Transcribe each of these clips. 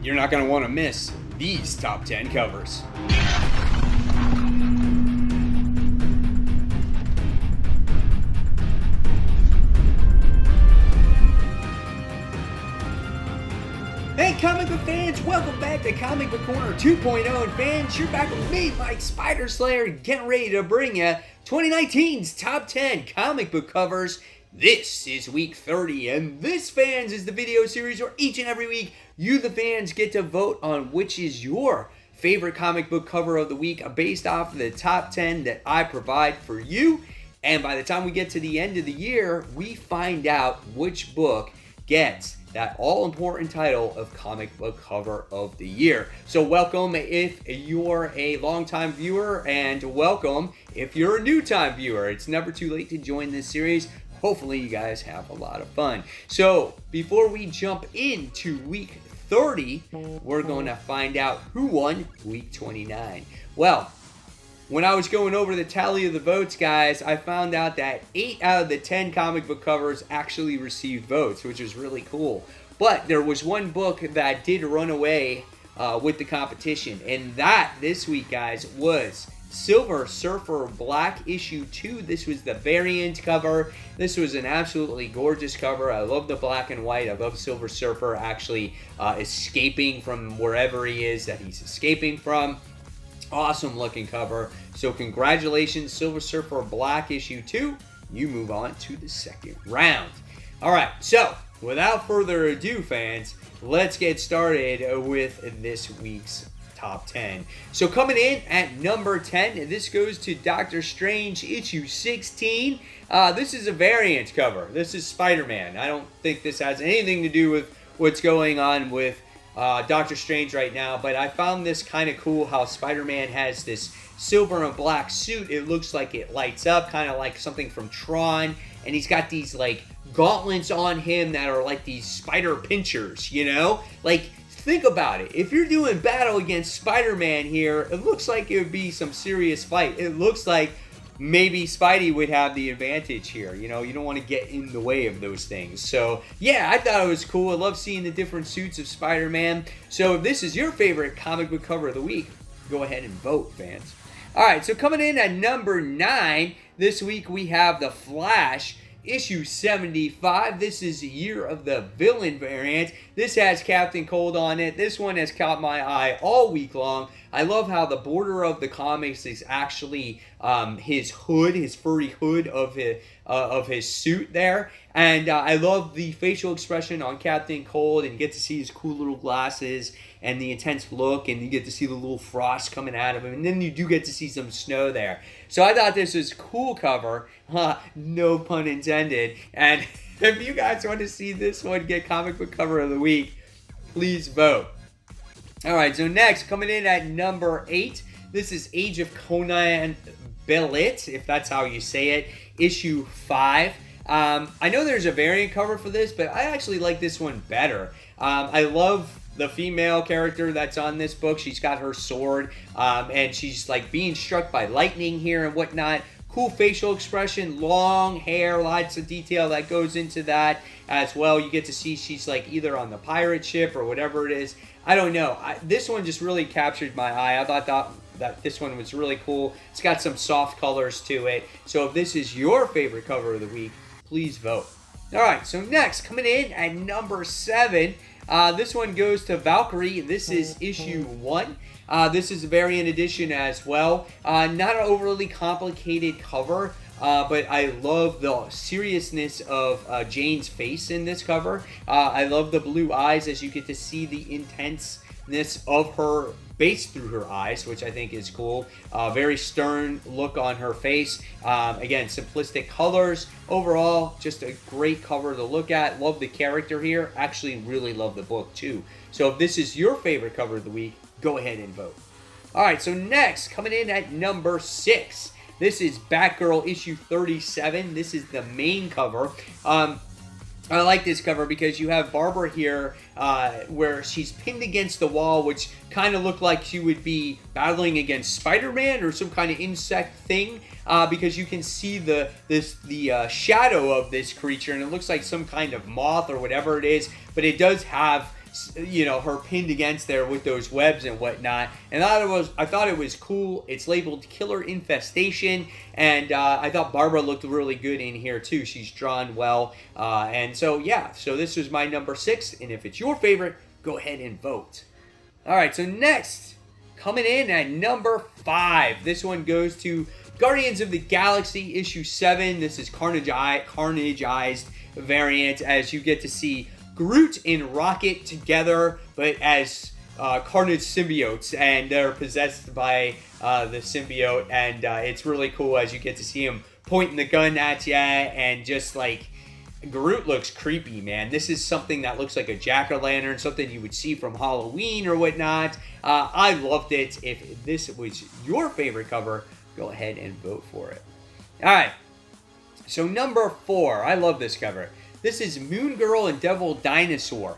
You're not going to want to miss these top 10 covers. Hey comic book fans, welcome back to Comic Book Corner 2.0, and fans, you're back with me, Mike Spider Slayer, getting ready to bring you 2019's top 10 comic book covers. This is week 30, and this, fans, is the video series where each and every week you, the fans, get to vote on which is your favorite comic book cover of the week based off of the top 10 that I provide for you. And by the time we get to the end of the year, we find out which book gets that all-important title of comic book cover of the year. So welcome if you're a long-time viewer, and welcome if you're a new-time viewer. It's never too late to join this series. Hopefully you guys have a lot of fun. So before we jump into week 30, we're going to find out who won week 29. Well, when I was going over the tally of the votes, guys, I found out that 8 out of the 10 comic book covers actually received votes, which was really cool. But there was one book that did run away with the competition, and that this week, guys, was Silver Surfer Black issue 2. This was the variant cover. This was an absolutely gorgeous cover. I love the black and white. I love Silver Surfer actually escaping from wherever he is that he's escaping from. Awesome looking cover. So congratulations, Silver Surfer Black issue 2. You move on to the second round. Alright, so without further ado, fans, let's get started with this week's top 10. So coming in at number 10, this goes to Doctor Strange issue 16. This is a variant cover. This is Spider-Man. I don't think this has anything to do with what's going on with Doctor Strange right now, but I found this kind of cool how Spider-Man has this silver and black suit. It looks like it lights up, kind of like something from Tron, and he's got these like gauntlets on him that are like these spider pinchers, you know? Like, think about it. If you're doing battle against Spider-Man here, it looks like it would be some serious fight. It looks like maybe Spidey would have the advantage here. You know, you don't want to get in the way of those things. So, yeah, I thought it was cool. I love seeing the different suits of Spider-Man. So, if this is your favorite comic book cover of the week, go ahead and vote, fans. All right, so coming in at number 9, this week we have The Flash issue 75. This is Year of the Villain variant. This has Captain Cold on it. This one has caught my eye all week long. I love how the border of the comics is actually his hood, his furry hood of his suit there. And I love the facial expression on Captain Cold, and you get to see his cool little glasses and the intense look, and you get to see the little frost coming out of him, and then you do get to see some snow there. So I thought this was a cool cover, no pun intended. And if you guys want to see this one get comic book cover of the week, please vote. Alright, so next, coming in at number 8, this is Age of Conan Bellit, if that's how you say it, issue 5. I know there's a variant cover for this, but I actually like this one better. I love the female character that's on this book. She's got her sword, and she's like being struck by lightning here and whatnot. Cool facial expression, long hair, lots of detail that goes into that as well. You get to see she's like either on the pirate ship or whatever it is. I don't know. This one just really captured my eye. I thought that this one was really cool. It's got some soft colors to it. So if this is your favorite cover of the week, please vote. Alright, so next, coming in at number 7, this one goes to Valkyrie. This is issue 1. This is a variant edition as well. Not an overly complicated cover, but I love the seriousness of Jane's face in this cover. I love the blue eyes as you get to see the intenseness of her face through her eyes, which I think is cool. Very stern look on her face. Again, simplistic colors. Overall, just a great cover to look at. Love the character here. Actually, really love the book too. So if this is your favorite cover of the week, go ahead and vote. Alright, so next, coming in at number 6, this is Batgirl issue 37. This is the main cover. I like this cover because you have Barbara here where she's pinned against the wall, which kind of looked like she would be battling against Spider-Man or some kind of insect thing, because you can see the shadow of this creature, and it looks like some kind of moth or whatever it is, but it does have you know, her pinned against there with those webs and whatnot. And I thought it was cool. It's labeled Killer Infestation, and I thought Barbara looked really good in here too. She's drawn well, and so yeah. So this was my number 6, and if it's your favorite, go ahead and vote. All right. So next, coming in at number 5, this one goes to Guardians of the Galaxy issue 7. This is Carnageized variant, as you get to see Groot and Rocket together, but as Carnage symbiotes, and they're possessed by the symbiote, and it's really cool as you get to see him pointing the gun at you, and just like Groot looks creepy, man. This is something that looks like a jack-o'-lantern, something you would see from Halloween or whatnot. I loved it. If this was your favorite cover, go ahead and vote for it. All right. So number 4, I love this cover. This is Moon Girl and Devil Dinosaur.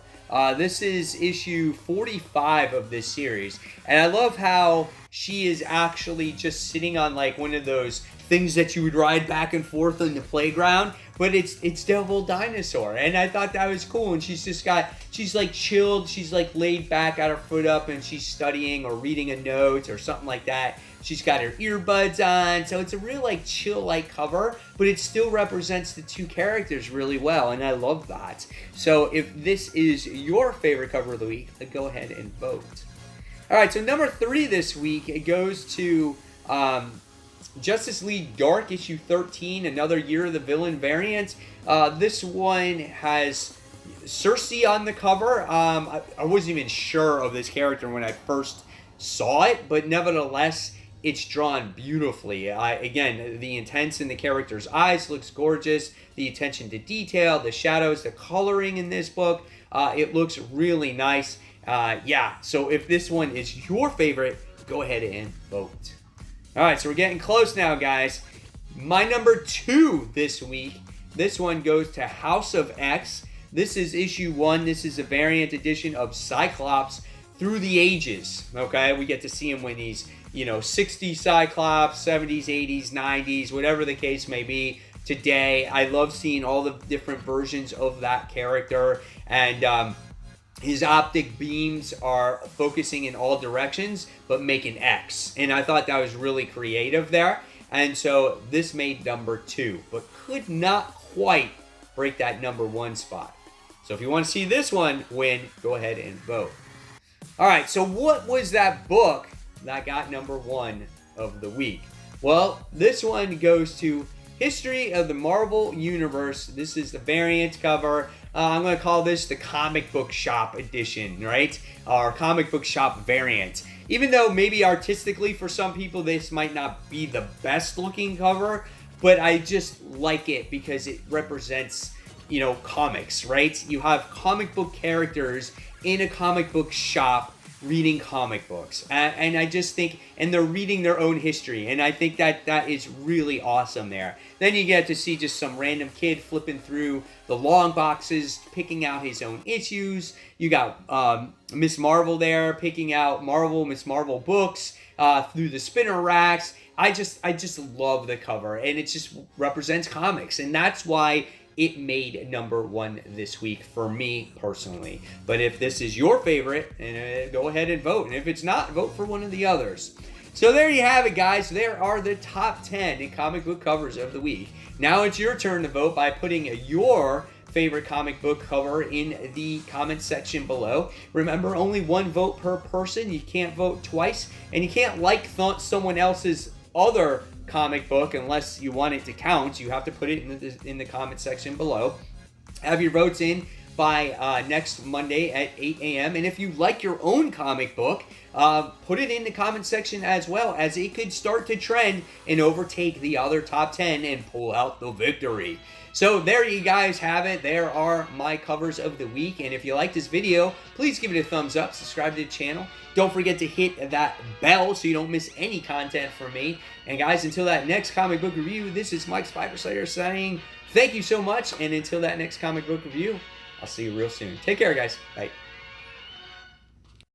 This is issue 45 of this series. And I love how she is actually just sitting on like one of those things that you would ride back and forth on the playground. But it's Devil Dinosaur. And I thought that was cool. And she's like chilled. She's like laid back, got her foot up, and she's studying or reading a note or something like that. She's got her earbuds on, so it's a real like chill-like cover, but it still represents the two characters really well, and I love that. So if this is your favorite cover of the week, go ahead and vote. All right, so number 3 this week, it goes to Justice League Dark issue 13, another Year of the Villain variant. This one has Cersei on the cover. I wasn't even sure of this character when I first saw it, but nevertheless, it's drawn beautifully. Again, the intents in the character's eyes looks gorgeous. The attention to detail, the shadows, the coloring in this book, it looks really nice. Yeah, so if this one is your favorite, go ahead and vote. All right, so we're getting close now, guys. My number 2 this week, this one goes to House of X. This is issue 1. This is a variant edition of Cyclops through the ages, okay? We get to see him when he's, 60s Cyclops, 70s, 80s, 90s, whatever the case may be today. I love seeing all the different versions of that character, and his optic beams are focusing in all directions, but making X, and I thought that was really creative there, and so this made number 2, but could not quite break that number 1 spot. So if you want to see this one win, go ahead and vote. All right, so what was that book that got number 1 of the week? Well, this one goes to History of the Marvel Universe. This is the variant cover. I'm going to call this the comic book shop edition, right? Or comic book shop variant. Even though maybe artistically for some people this might not be the best looking cover, but I just like it because it represents, comics, right? You have comic book characters in a comic book shop reading comic books, and I just think, and they're reading their own history, and I think that is really awesome there. Then you get to see just some random kid flipping through the long boxes, picking out his own issues. You got Miss Marvel there, picking out Miss Marvel books through the spinner racks. I just love the cover, and it just represents comics, and that's why it made number 1 this week for me personally. But if this is your favorite, go ahead and vote. And if it's not, vote for one of the others. So there you have it, guys. There are the top 10 in comic book covers of the week. Now it's your turn to vote by putting your favorite comic book cover in the comment section below. Remember, only 1 vote per person. You can't vote twice. And you can't like someone else's other comic book unless you want it to count. You have to put it in the comment section below. Have your votes in by next Monday at 8 a.m. And if you like your own comic book, put it in the comment section as well, as it could start to trend and overtake the other top 10 and pull out the victory. So there you guys have it. There are my covers of the week. And if you like this video, please give it a thumbs up, subscribe to the channel. Don't forget to hit that bell so you don't miss any content from me. And guys, until that next comic book review, this is Mike Spider-Slayer saying thank you so much. And until that next comic book review, I'll see you real soon. Take care, guys. Bye.